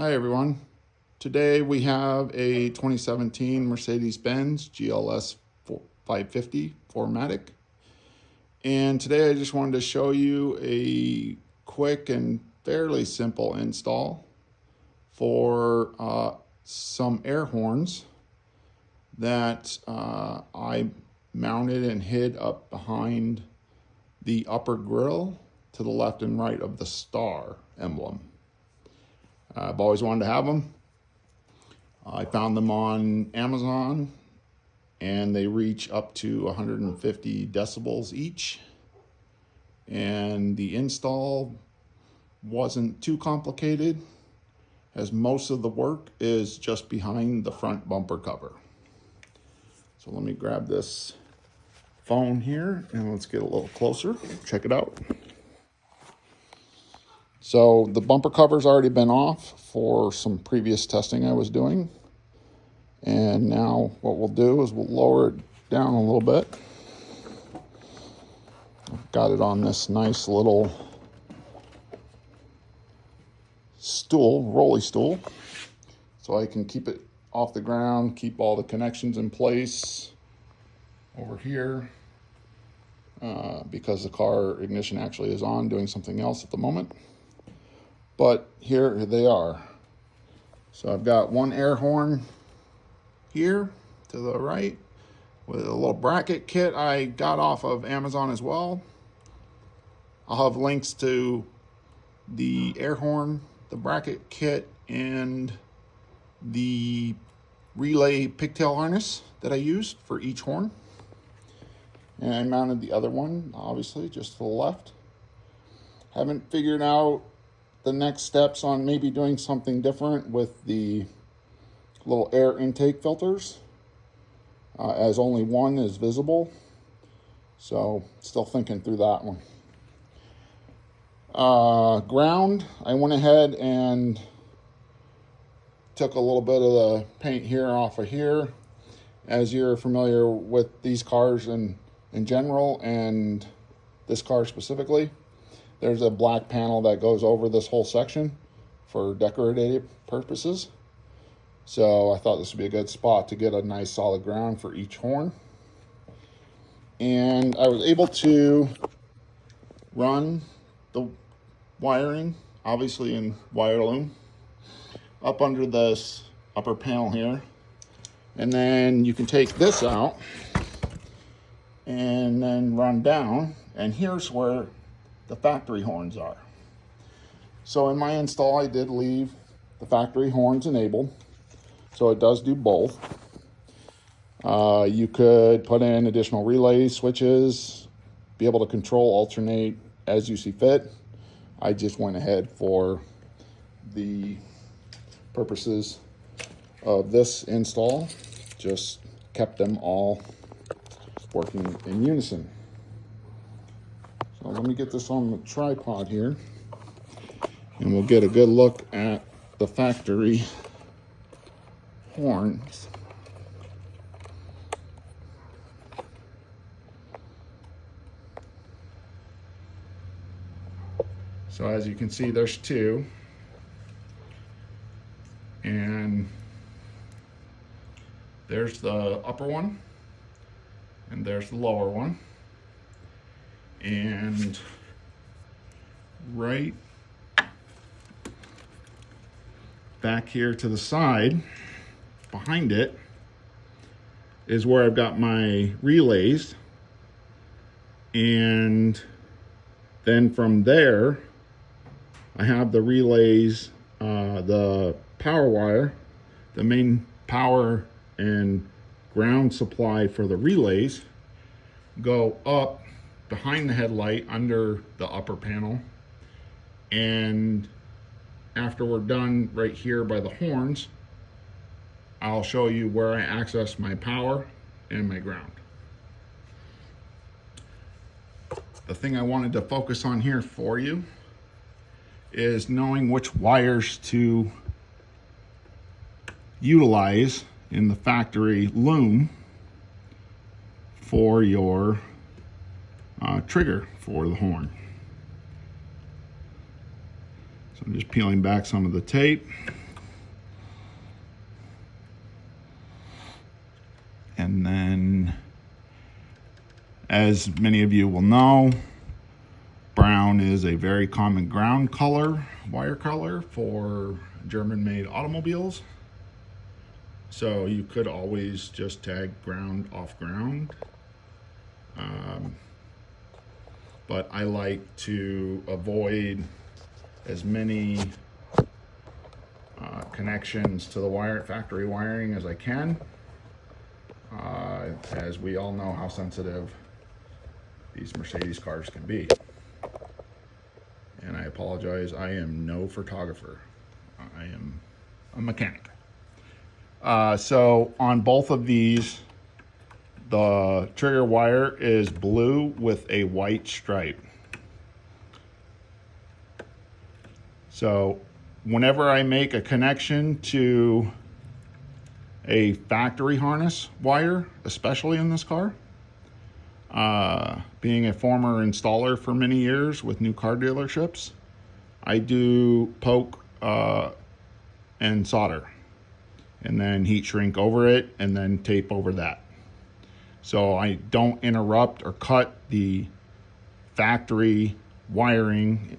Hi everyone. Today we have a 2017 Mercedes-Benz GLS 550 4MATIC. And today I just wanted to show you a quick and fairly simple install for some air horns that I mounted and hid up behind the upper grille to the left and right of the star emblem. I've always wanted to have them. I found them on Amazon and they reach up to 150 decibels each. And the install wasn't too complicated, as most of the work is just behind the front bumper cover. So let me grab this phone here and let's get a little closer. Check it out. So the bumper cover's already been off for some previous testing I was doing. And now what we'll do is we'll lower it down a little bit. I've got it on this nice little stool, rolly stool, so I can keep it off the ground, keep all the connections in place over here, because the car ignition actually is on doing something else at the moment. But here they are. So I've got one air horn here to the right with a little bracket kit I got off of Amazon as well. I'll have links to the air horn, the bracket kit, and the relay pigtail harness that I used for each horn. And I mounted the other one, obviously, just to the left. Haven't figured out the next steps on maybe doing something different with the little air intake filters, as only one is visible. So still thinking through that one. Ground, I went ahead and took a little bit of the paint here off of here. As you're familiar with these cars in general, and this car specifically, there's a black panel that goes over this whole section for decorative purposes. So I thought this would be a good spot to get a nice solid ground for each horn. And I was able to run the wiring, obviously in wire loom, up under this upper panel here. And then you can take this out and then run down, and here's where the factory horns are. So in my install, I did leave the factory horns enabled, so it does do both. You could put in additional relay switches, be able to control, alternate as you see fit. I just went ahead for the purposes of this install, just kept them all working in unison. So let me get this on the tripod here, and we'll get a good look at the factory horns. So as you can see, there's two, and there's the upper one, and there's the lower one. And right back here to the side, behind it, is where I've got my relays. And then from there, I have the relays, the power wire, the main power and ground supply for the relays go up behind the headlight under the upper panel. And after we're done right here by the horns, I'll show you where I access my power and my ground. The thing I wanted to focus on here for you is knowing which wires to utilize in the factory loom for your trigger for the horn. So I'm just peeling back some of the tape, As many of you will know, brown is a very common ground color, wire color for German-made automobiles. So you could always just tag ground off ground. But I like to avoid as many connections to the factory wiring as I can, as we all know how sensitive these Mercedes cars can be. And I apologize, I am no photographer. I am a mechanic. So on both of these, the trigger wire is blue with a white stripe. So whenever I make a connection to a factory harness wire, especially in this car, being a former installer for many years with new car dealerships, I do poke and solder, and then heat shrink over it, and then tape over that. So I don't interrupt or cut the factory wiring,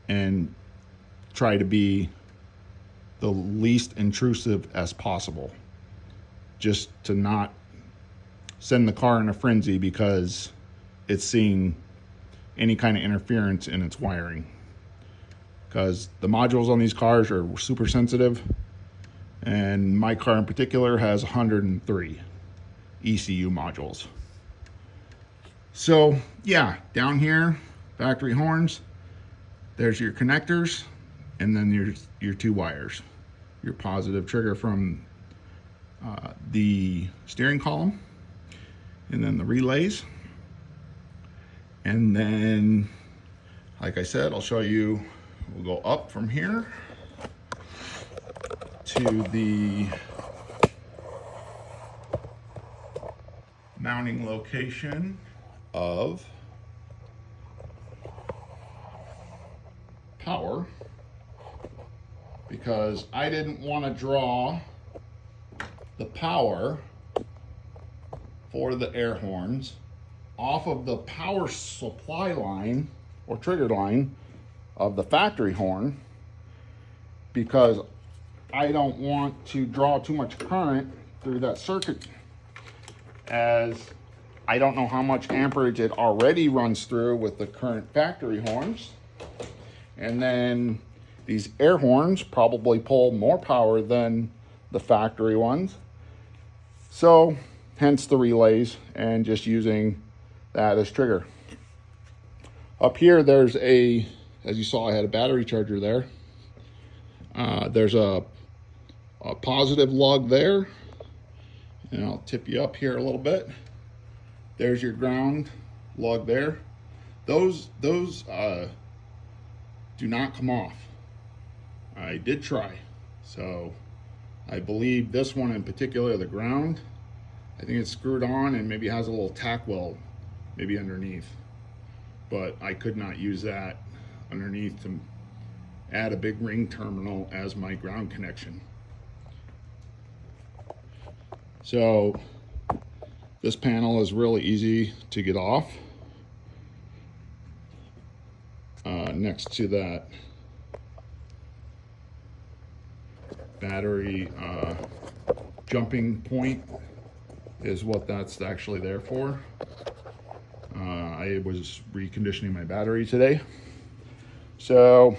and try to be the least intrusive as possible, just to not send the car in a frenzy because it's seeing any kind of interference in its wiring. Because the modules on these cars are super sensitive, and my car in particular has 103 ECU modules. So yeah, down here, factory horns, there's your connectors, and then your two wires, your positive trigger from the steering column, and then the relays. And then, like I said, I'll show you, we'll go up from here to the mounting location of power, because I didn't want to draw the power for the air horns off of the power supply line or trigger line of the factory horn, because I don't want to draw too much current through that circuit, as I don't know how much amperage it already runs through with the current factory horns. And then these air horns probably pull more power than the factory ones. So hence the relays, and just using that as trigger. Up here, there's as you saw, I had a battery charger there. There's a positive lug there, and I'll tip you up here a little bit. There's your ground lug there. Those do not come off. I did try. So I believe this one in particular, the ground, I think it's screwed on and maybe has a little tack weld maybe underneath. But I could not use that underneath to add a big ring terminal as my ground connection. So this panel is really easy to get off. Next to that battery jumping point is what that's actually there for. I was reconditioning my battery today. So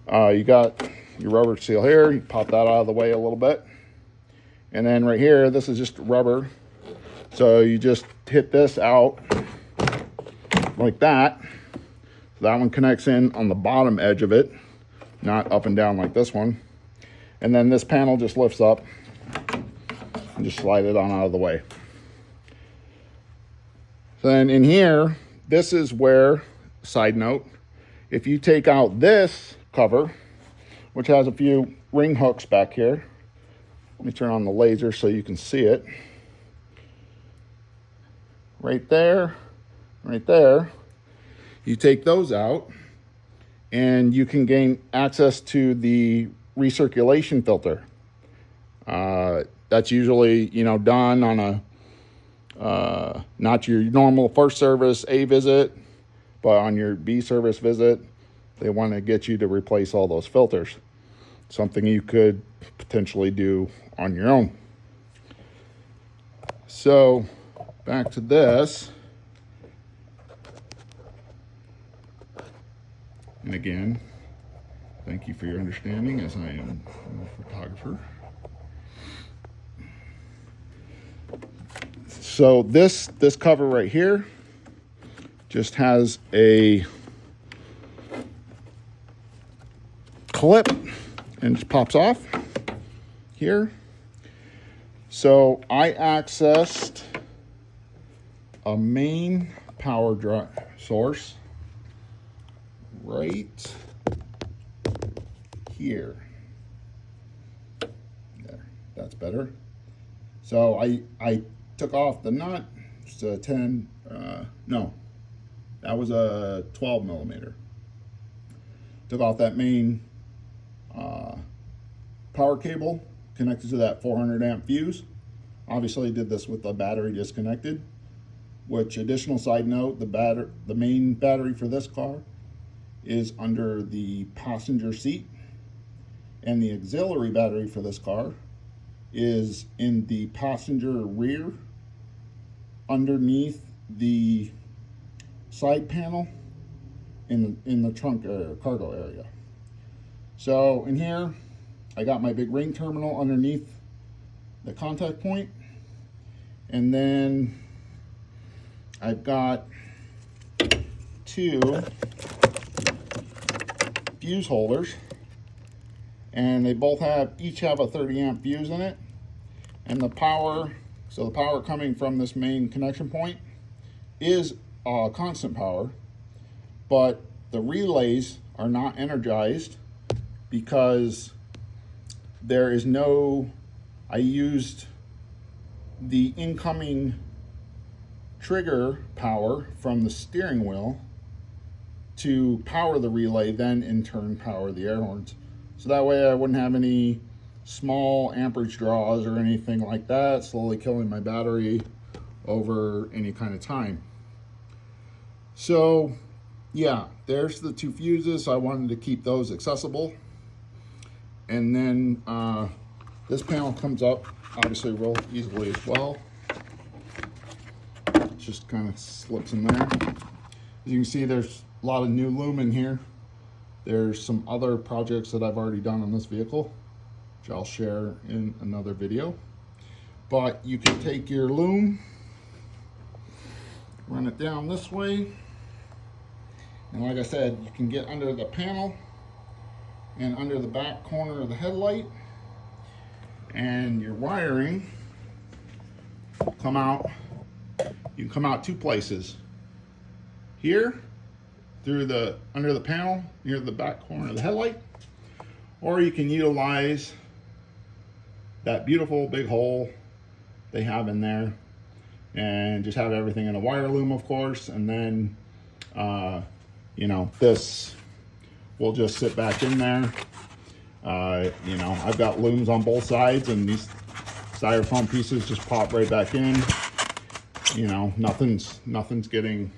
you got your rubber seal here, you pop that out of the way a little bit. And then right here, this is just rubber. So you just hit this out like that. So that one connects in on the bottom edge of it, not up and down like this one. And then this panel just lifts up and just slide it on out of the way. Then in here, this is where, side note, if you take out this cover, which has a few ring hooks back here, let me turn on the laser so you can see it. Right there, right there. You take those out and you can gain access to the recirculation filter. That's usually, done on Not your normal first service A visit, but on your B service visit, they want to get you to replace all those filters. Something you could potentially do on your own. So back to this. And again, thank you for your understanding, as I am a photographer. So this cover right here just has a clip and just pops off here. So I accessed a main power source right here. There, that's better. So I took off the nut. It's a 10, no, that was a 12 millimeter. Took off that main power cable connected to that 400 amp fuse. Obviously did this with the battery disconnected, which, additional side note, the main battery for this car is under the passenger seat, and the auxiliary battery for this car is in the passenger rear underneath the side panel in the trunk area, cargo area. So in here I got my big ring terminal underneath the contact point, and then I've got two fuse holders, and they both each have a 30 amp fuse in it. And the power, so the power coming from this main connection point is constant power, but the relays are not energized because there is no, I used the incoming trigger power from the steering wheel to power the relay, then in turn power the air horns. So that way I wouldn't have any small amperage draws or anything like that, slowly killing my battery over any kind of time. So yeah, there's the two fuses. I wanted to keep those accessible. And then this panel comes up obviously real easily as well. It just kind of slips in there. As you can see, there's a lot of new lumen here. There's some other projects that I've already done on this vehicle, which I'll share in another video. But you can take your loom, run it down this way, and like I said, you can get under the panel and under the back corner of the headlight, and your wiring come out. You can come out two places. Here, through the under the panel near the back corner of the headlight, or you can utilize that beautiful big hole they have in there and just have everything in a wire loom, of course. And then you know, this will just sit back in there. You know, I've got looms on both sides, and these styrofoam pieces just pop right back in. You know, nothing's getting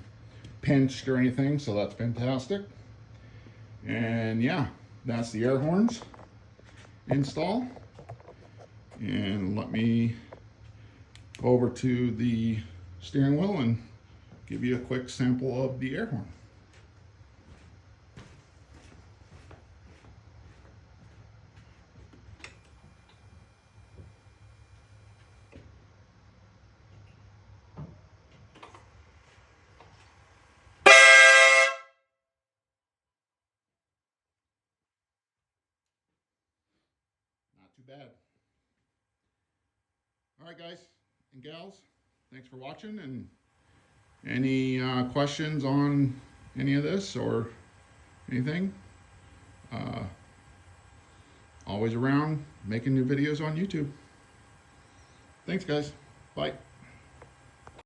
pinched or anything, so that's fantastic. And yeah, that's the air horns install. And let me go over to the steering wheel and give you a quick sample of the air horn. Not too bad. All right, guys and gals, thanks for watching. And any questions on any of this or anything, always around making new videos on YouTube. Thanks, guys. Bye.